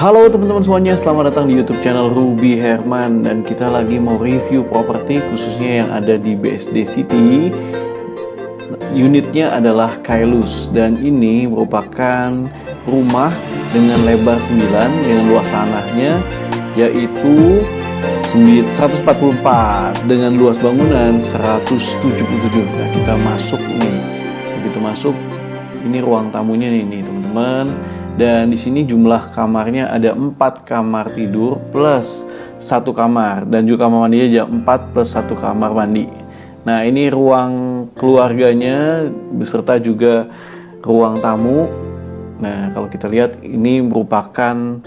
Halo teman-teman semuanya, selamat datang di YouTube channel Ruby Herman. Dan kita lagi mau review properti khususnya yang ada di BSD City. Unitnya adalah Kailus, dan ini merupakan rumah dengan lebar 9 dengan luas tanahnya yaitu 144 dengan luas bangunan 177. Nah, kita masuk nih. Begitu masuk, ini ruang tamunya nih teman-teman. Dan di sini jumlah kamarnya ada 4 kamar tidur plus 1 kamar, dan juga kamar mandinya aja 4 plus 1 kamar mandi. Nah, ini ruang keluarganya beserta juga ruang tamu. Nah, kalau kita lihat ini merupakan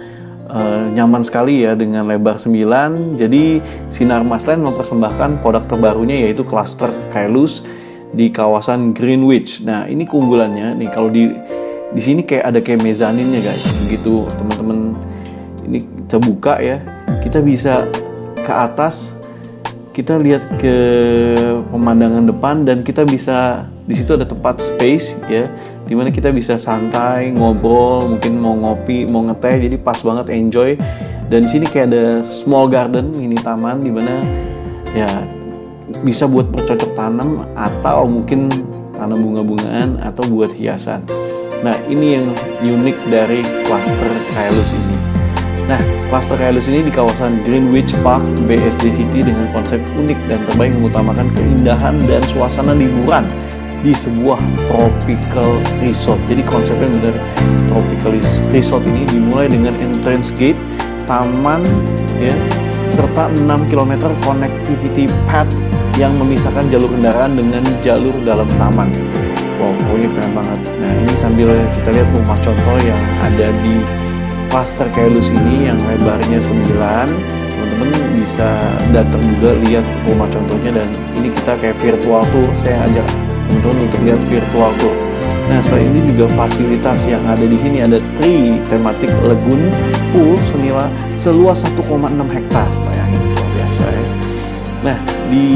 nyaman sekali ya dengan lebar 9. Jadi Sinar Masland mempersembahkan produk terbarunya yaitu cluster Kailus di kawasan Greenwich. Nah, ini keunggulannya nih, kalau di sini ada kayak mezaninnya guys. Begitu teman-teman ini kita buka ya, kita bisa ke atas, kita lihat ke pemandangan depan, dan kita bisa di situ ada tempat space ya, dimana kita bisa santai ngobrol, mungkin mau ngopi, mau ngeteh, jadi pas banget, enjoy. Dan di sini kayak ada small garden, mini taman, dimana ya bisa buat bercocok tanam atau mungkin tanam bunga-bungaan atau buat hiasan. Nah, ini yang unik dari cluster Kailus ini. Nah, cluster Kailus ini di kawasan Greenwich Park, BSD City dengan konsep unik dan terbaik mengutamakan keindahan dan suasana liburan di sebuah tropical resort. Jadi konsepnya benar tropical resort ini dimulai dengan entrance gate, taman ya, serta 6 km connectivity path yang memisahkan jalur kendaraan dengan jalur dalam taman. Wow, pokoknya keren banget. Nah, ini sambil kita lihat rumah contoh yang ada di cluster Kailus ini yang lebarnya 9. Teman-teman bisa datang juga lihat rumah contohnya, dan ini kita kayak virtual tour. Saya ajak teman-teman untuk lihat virtual tour. Nah, selain ini juga fasilitas yang ada di sini ada 3 thematic lagoon pool seluas 1,6 hektar. Bayangin, luar biasa ya. Nah, di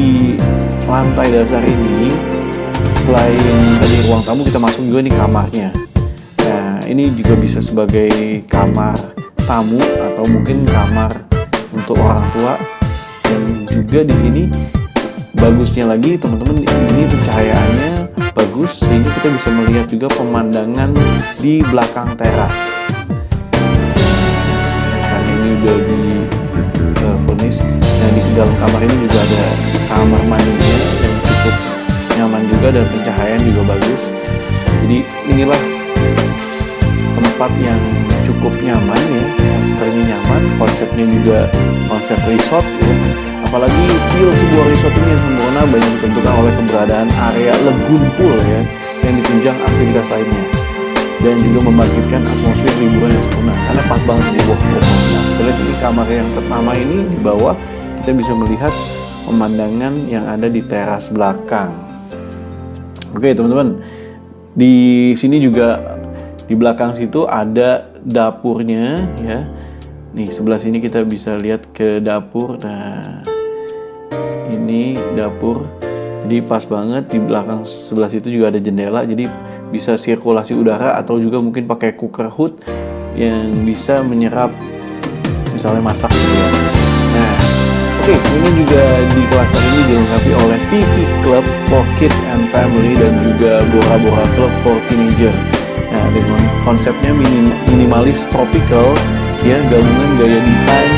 lantai dasar ini selain tadi ruang tamu, kita masuk juga nih kamarnya. Nah, ini juga bisa sebagai kamar tamu atau mungkin kamar untuk orang tua. Dan juga di sini bagusnya lagi teman-teman, ini pencahayaannya bagus sehingga kita bisa melihat juga pemandangan di belakang teras. Karena ini udah di furnish. Nah, di dalam kamar ini juga ada kamar mandinya yang cukup nyaman juga, dan pencahayaan juga bagus. Jadi inilah tempat yang cukup nyaman ya, clusternya nyaman, konsepnya juga konsep resort ya. Apalagi feel sebuah resort ini yang sempurna banyak ditentukan oleh keberadaan area lagoon pool ya, yang ditunjang aktivitas lainnya, dan juga membangkitkan atmosfer liburan yang sempurna karena pas banget di bawah pohon. Nah, kita lihat ini kamar yang pertama ini di bawah, kita bisa melihat pemandangan yang ada di teras belakang. Oke teman-teman, di sini juga di belakang situ ada dapurnya ya. Nih sebelah sini kita bisa lihat ke dapur. Nah, ini dapur. Jadi pas banget, di belakang sebelah situ juga ada jendela, jadi bisa sirkulasi udara, atau juga mungkin pakai cooker hood yang bisa menyerap misalnya masak gitu ya. Nah, oke, ini juga di cluster ini dilengkapi oleh TV Club for Kids and Family dan juga Bora Bora Club for Teenager. Nah, dengan konsepnya minimalis tropical ya, gabungan gaya desain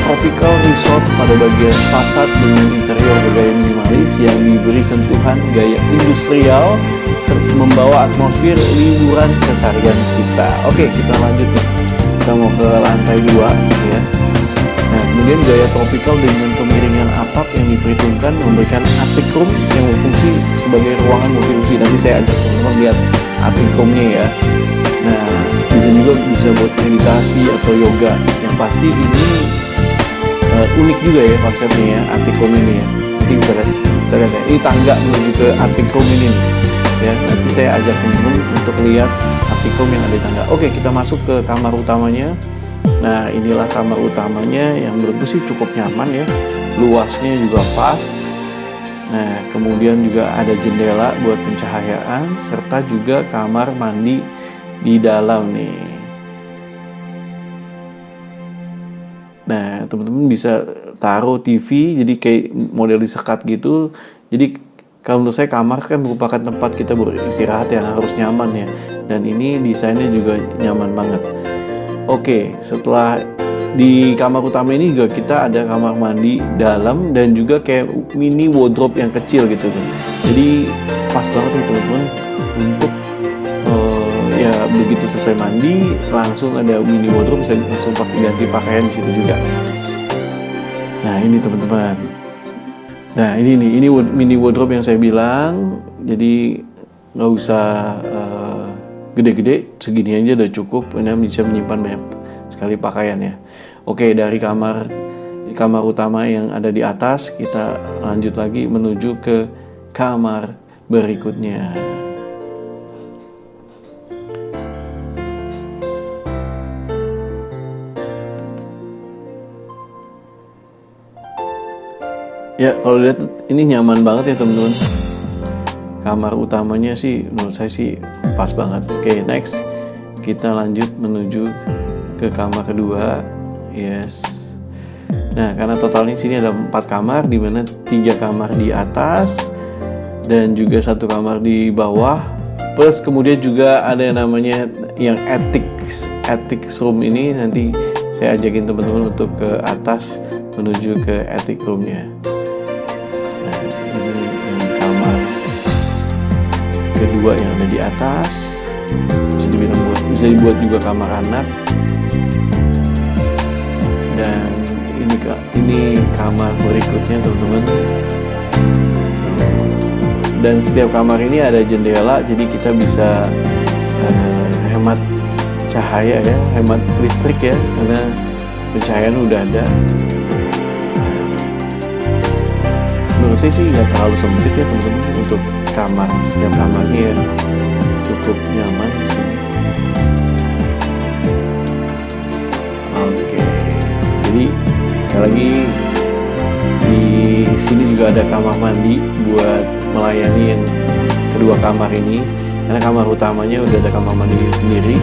tropical resort pada bagian fasad dengan interior bergaya minimalis yang diberi sentuhan gaya industrial serta membawa atmosfer liburan keseharian kita. Oke, kita lanjut nih. Kita mau ke lantai 2 ya. Nah, kemudian gaya tropical dengan kemiringan atap yang diperhitungkan memberikan attic room yang berfungsi sebagai ruangan multifungsi. Nanti saya ajak teman-teman lihat attic roomnya ya. Nah, bisa buat meditasi atau yoga. Yang pasti ini unik juga ya konsepnya ya, attic room ini ya. Nanti bisa lihat ya. Ini tangga menuju ke attic room ini nih. Ya, nanti saya ajak teman-teman untuk lihat attic room yang ada di tangga. Oke, kita masuk ke kamar utamanya. Nah, inilah kamar utamanya yang menurutku sih cukup nyaman ya, luasnya juga pas. Nah, kemudian juga ada jendela buat pencahayaan, serta juga kamar mandi di dalam nih. Nah, teman-teman bisa taruh TV, jadi kayak model disekat gitu. Jadi kalau menurut saya kamar kan merupakan tempat kita beristirahat yang harus nyaman ya. Dan ini desainnya juga nyaman banget. Oke, setelah di kamar utama ini juga kita ada kamar mandi dalam dan juga kayak mini wardrobe yang kecil gitu kan. Jadi pas banget nih teman-teman untuk ya begitu selesai mandi langsung ada mini wardrobe, bisa langsung pakai ganti pakaian di situ juga. Nah ini teman-teman, nah ini nih, ini mini wardrobe yang saya bilang. Jadi nggak usah gede-gede, segini aja udah cukup. Ini bisa menyimpan banyak sekali pakaian ya. Oke, dari kamar utama yang ada di atas kita lanjut lagi menuju ke kamar berikutnya. Ya, kalau lihat ini nyaman banget ya teman-teman. Kamar utamanya sih menurut saya sih pas banget. Oke, next kita lanjut menuju ke kamar kedua. Yes. Nah, karena totalnya sini ada 4 kamar, di mana 3 kamar di atas dan juga 1 kamar di bawah. Plus kemudian juga ada yang namanya yang attic room ini, nanti saya ajakin teman-teman untuk ke atas menuju ke attic roomnya. Nah, ini kamar kedua yang ada di atas. Bisa dibuat juga kamar anak. Dan ini kamar berikutnya teman-teman. Dan setiap kamar ini ada jendela, jadi kita bisa hemat cahaya ya, hemat listrik ya, karena pencahayaan udah ada. Menurut saya sih nggak terlalu sempit ya teman-teman untuk kamar. Setiap kamarnya ya cukup nyaman sih. Oke, jadi sekali lagi di sini juga ada kamar mandi buat melayani yang kedua kamar ini, karena kamar utamanya udah ada kamar mandi sendiri.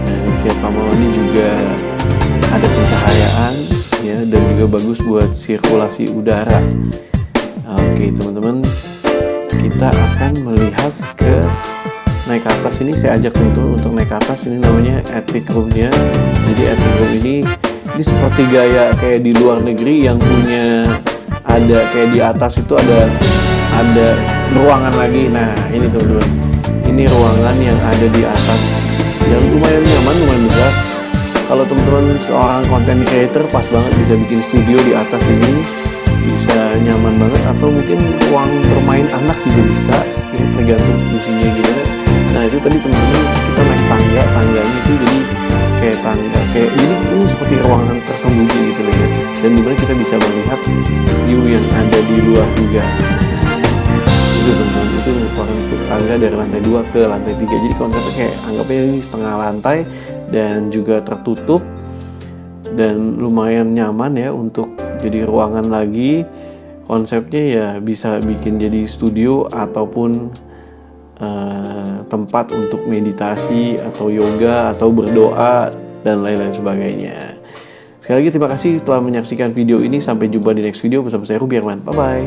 Dan setiap kamar mandi juga ada pencahayaan ya, dan juga bagus buat sirkulasi udara. Oke teman-teman, kita akan melihat ke naik ke atas. Ini saya ajak teman-teman untuk naik ke atas. Ini namanya attic roomnya. Jadi attic room ini seperti gaya kayak di luar negeri yang punya ada kayak di atas itu ada ruangan lagi. Nah ini teman-teman, ini ruangan yang ada di atas yang lumayan nyaman, lumayan besar. Kalau teman-teman seorang content creator pas banget bisa bikin studio di atas ini, bisa nyaman banget. Atau mungkin ruang bermain anak juga bisa ya, tergantung fungsinya gimana. Nah itu tadi teman-teman kita naik tangganya itu jadi kayak tangga, kayak ini seperti ruangan tersembunyi gitu loh ya. Dan dimana kita bisa melihat view yang ada di luar juga. Itu teman-teman, itu merupakan untuk tangga dari lantai 2 ke lantai 3. Jadi konsepnya kayak anggapnya ini setengah lantai dan juga tertutup dan lumayan nyaman ya untuk jadi ruangan lagi. Konsepnya ya bisa bikin jadi studio ataupun tempat untuk meditasi atau yoga atau berdoa dan lain-lain sebagainya. Sekali lagi terima kasih telah menyaksikan video ini. Sampai jumpa di next video bersama saya Ruby Herman. Bye bye.